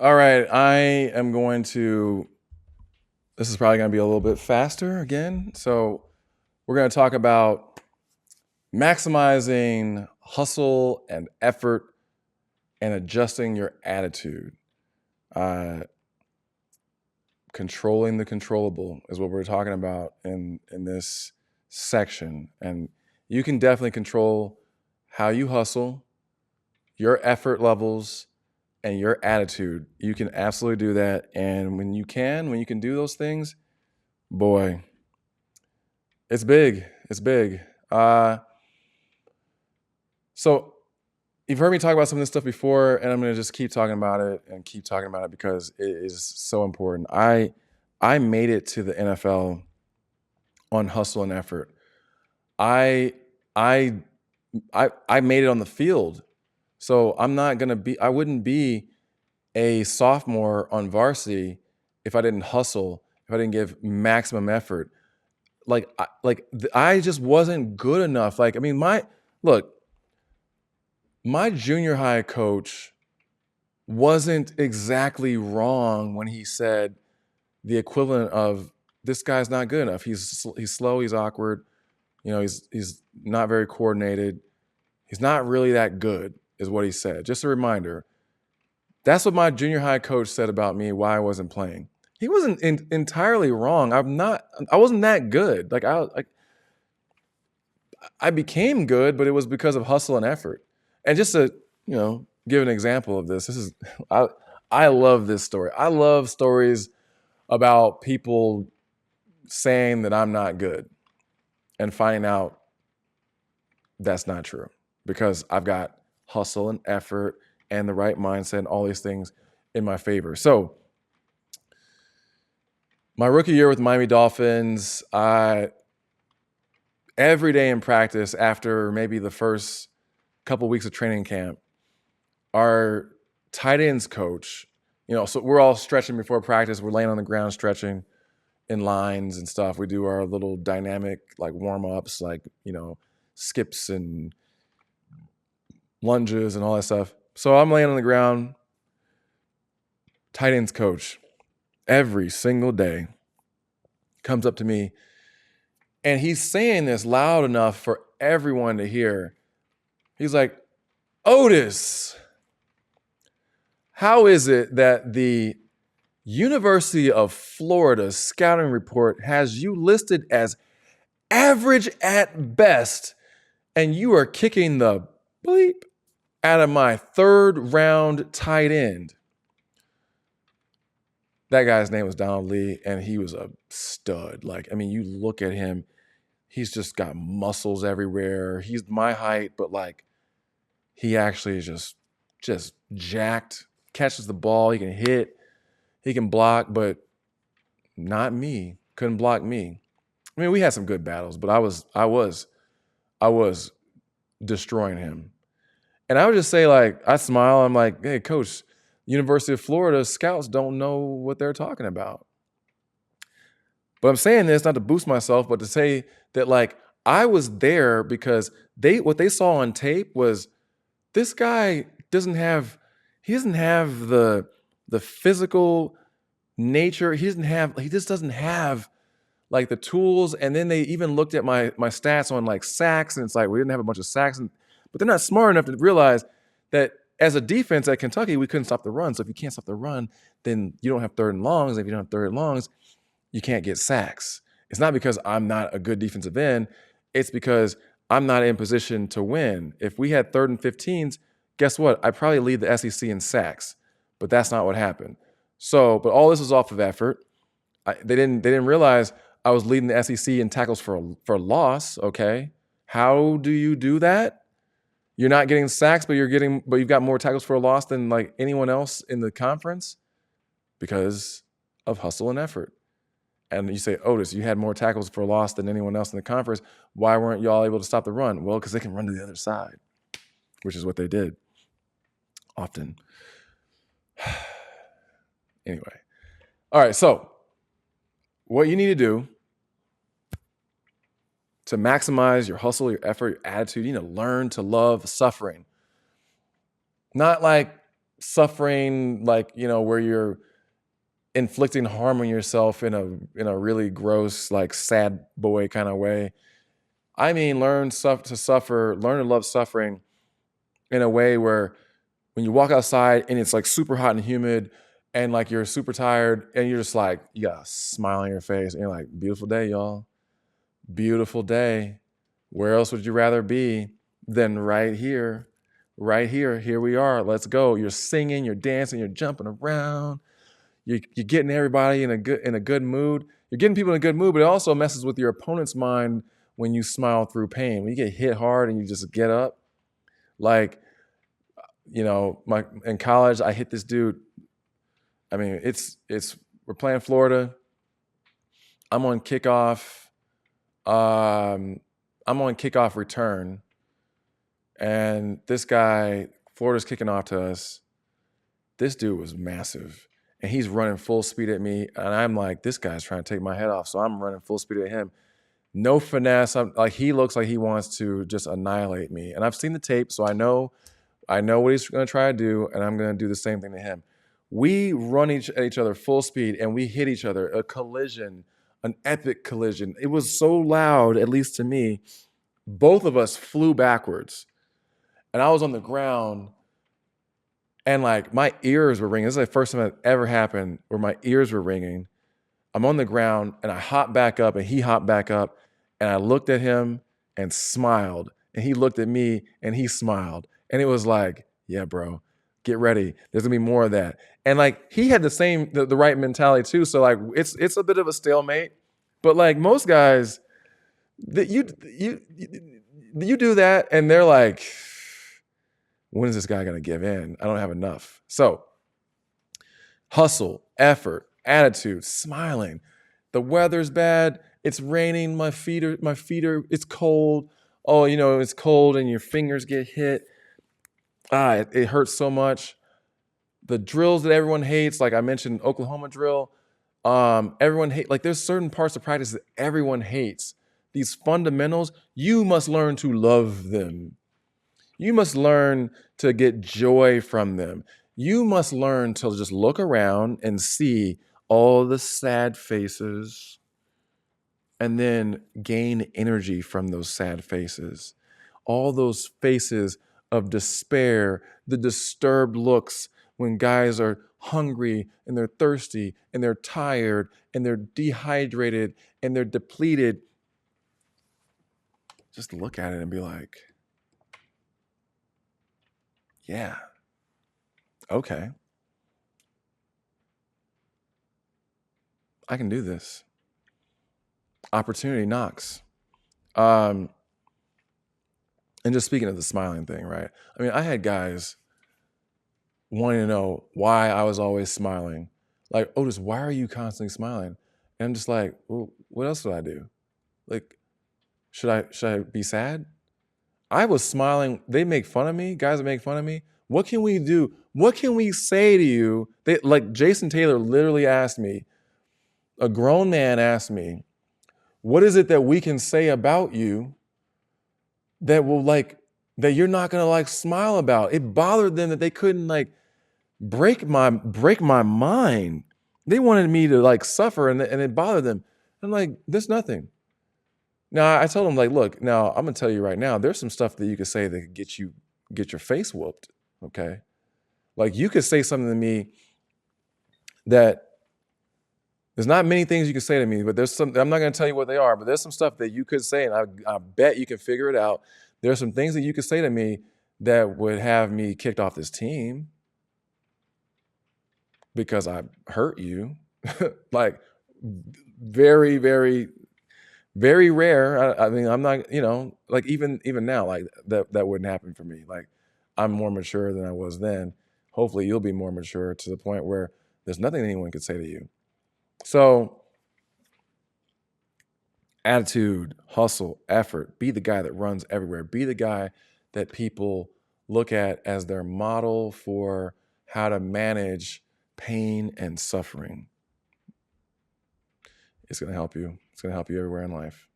All right, this is probably going to be a little bit faster again. So, we're going to talk about maximizing hustle and effort and adjusting your attitude. Uh, Controlling the controllable is what we're talking about in this section. And you can definitely control how you hustle, your effort levels, and your attitude. You can absolutely do that. And when you can do those things, boy, it's big. It's big. So you've heard me talk about some of this stuff before, and I'm going to just keep talking about it and keep talking about it because it is so important. I made it to the NFL on hustle and effort. I I I made it on the field. So I wouldn't be a sophomore on varsity if I didn't hustle, if I didn't give maximum effort. I just wasn't good enough. Look, my junior high coach wasn't exactly wrong when he said the equivalent of this guy's not good enough. He's slow, he's awkward, he's not very coordinated. He's not really that good, is what he said. Just a reminder. That's what my junior high coach said about me, why I wasn't playing. He wasn't entirely wrong. I wasn't that good. I became good, but it was because of hustle and effort. And just to, give an example of this, I I love this story. I love stories about people saying that I'm not good and finding out that's not true because I've got hustle and effort and the right mindset and all these things in my favor. So, my rookie year with Miami Dolphins, every day in practice after maybe the first couple weeks of training camp, our tight ends coach, so we're all stretching before practice. We're laying on the ground stretching in lines and stuff. We do our little dynamic warm ups, skips and lunges and all that stuff. So I'm laying on the ground. Tight ends coach, every single day, comes up to me and he's saying this loud enough for everyone to hear. He's like, Otis, how is it that the University of Florida scouting report has you listed as average at best, and you are kicking the bleep out of my third round tight end? That guy's name was Donald Lee, and he was a stud. You look at him, he's just got muscles everywhere. He's my height, but he actually is just jacked, catches the ball, he can hit, he can block, but not me. Couldn't block me. We had some good battles, but I was destroying him. And I would just say, I smile, I'm like, hey, coach, University of Florida scouts don't know what they're talking about. But I'm saying this not to boost myself, but to say that I was there because what they saw on tape was this guy doesn't have the physical nature. He just doesn't have the tools. And then they even looked at my stats on sacks, and it's we didn't have a bunch of sacks, but they're not smart enough to realize that as a defense at Kentucky, we couldn't stop the run. So if you can't stop the run, then you don't have third and longs. If you don't have third and longs, you can't get sacks. It's not because I'm not a good defensive end. It's because I'm not in position to win. If we had third and 15s, guess what? I'd probably lead the SEC in sacks, but that's not what happened. So, but all this was off of effort. They didn't realize I was leading the SEC in tackles for loss. Okay, how do you do that? You're not getting sacks, but you've got more tackles for a loss than anyone else in the conference because of hustle and effort. And you say, Otis, you had more tackles for a loss than anyone else in the conference. Why weren't y'all able to stop the run? Well, because they can run to the other side, which is what they did often. Anyway. All right, so what you need to do to maximize your hustle, your effort, your attitude, you need to learn to love suffering. Not suffering, like, where you're inflicting harm on yourself in a really gross, like sad boy kind of way. I mean, learn to love suffering in a way where when you walk outside and it's like super hot and humid and like you're super tired and you're just like, you got a smile on your face and you're like, beautiful day, y'all. Beautiful day. Where else would you rather be than right here? Right here. Here we are. Let's go. You're singing, you're dancing, you're jumping around. You're getting everybody in a good mood. You're getting people in a good mood, but it also messes with your opponent's mind when you smile through pain. When you get hit hard and you just get up, like, in college, I hit this dude. I mean, we're playing Florida. I'm on kickoff. I'm on kickoff return, and this guy, Florida's kicking off to us. This dude was massive, and he's running full speed at me, and I'm like, this guy's trying to take my head off, so I'm running full speed at him. No finesse. He looks like he wants to just annihilate me, and I've seen the tape, so I know what he's going to try to do, and I'm going to do the same thing to him. We run at each other full speed, and we hit each other. A collision, an epic collision. It was so loud, at least to me. Both of us flew backwards, and I was on the ground, and like my ears were ringing. This is the first time it ever happened where my ears were ringing. I'm on the ground, and I hopped back up, and he hopped back up, and I looked at him and smiled, and he looked at me, and he smiled. And it was like, yeah, bro, get ready. There's gonna be more of that. And like he had the right mentality too. So like it's a bit of a stalemate. But like most guys, that you do that, and they're like, when is this guy gonna give in? I don't have enough. So hustle, effort, attitude, smiling. The weather's bad. It's raining. My feet are. It's cold. Oh, it's cold, and your fingers get hit. It hurts so much. The drills that everyone hates, like I mentioned, Oklahoma drill, everyone hates. Like there's certain parts of practice that everyone hates. These fundamentals, you must learn to love them. You must learn to get joy from them. You must learn to just look around and see all the sad faces and then gain energy from those sad faces. All those faces of despair, the disturbed looks when guys are hungry and they're thirsty and they're tired and they're dehydrated and they're depleted. Just look at it and be like, yeah, okay, I can do this. Opportunity knocks. And just speaking of the smiling thing, right? I mean, I had guys wanting to know why I was always smiling. Like, Otis, why are you constantly smiling? And I'm just like, well, what else would I do? Like, should I be sad? I was smiling. They make fun of me. Guys that make fun of me. What can we do? What can we say to you? Like Jason Taylor literally asked me, a grown man asked me, what is it that we can say about you that will that you're not gonna smile about? It bothered them that they couldn't break my mind. They wanted me to suffer, and it bothered them. I'm like, there's nothing. Now I told them look, now I'm gonna tell you right now, there's some stuff that you could say that could get your face whooped. Okay, you could say something to me that there's not many things you can say to me, but there's some. I'm not gonna tell you what they are, but there's some stuff that you could say, and I bet you can figure it out. There's some things that you could say to me that would have me kicked off this team because I hurt you. Very, very, very rare. I mean, I'm not, even now, that wouldn't happen for me. I'm more mature than I was then. Hopefully you'll be more mature to the point where there's nothing anyone could say to you. So attitude, hustle, effort, be the guy that runs everywhere. Be the guy that people look at as their model for how to manage pain and suffering. It's going to help you. It's going to help you everywhere in life.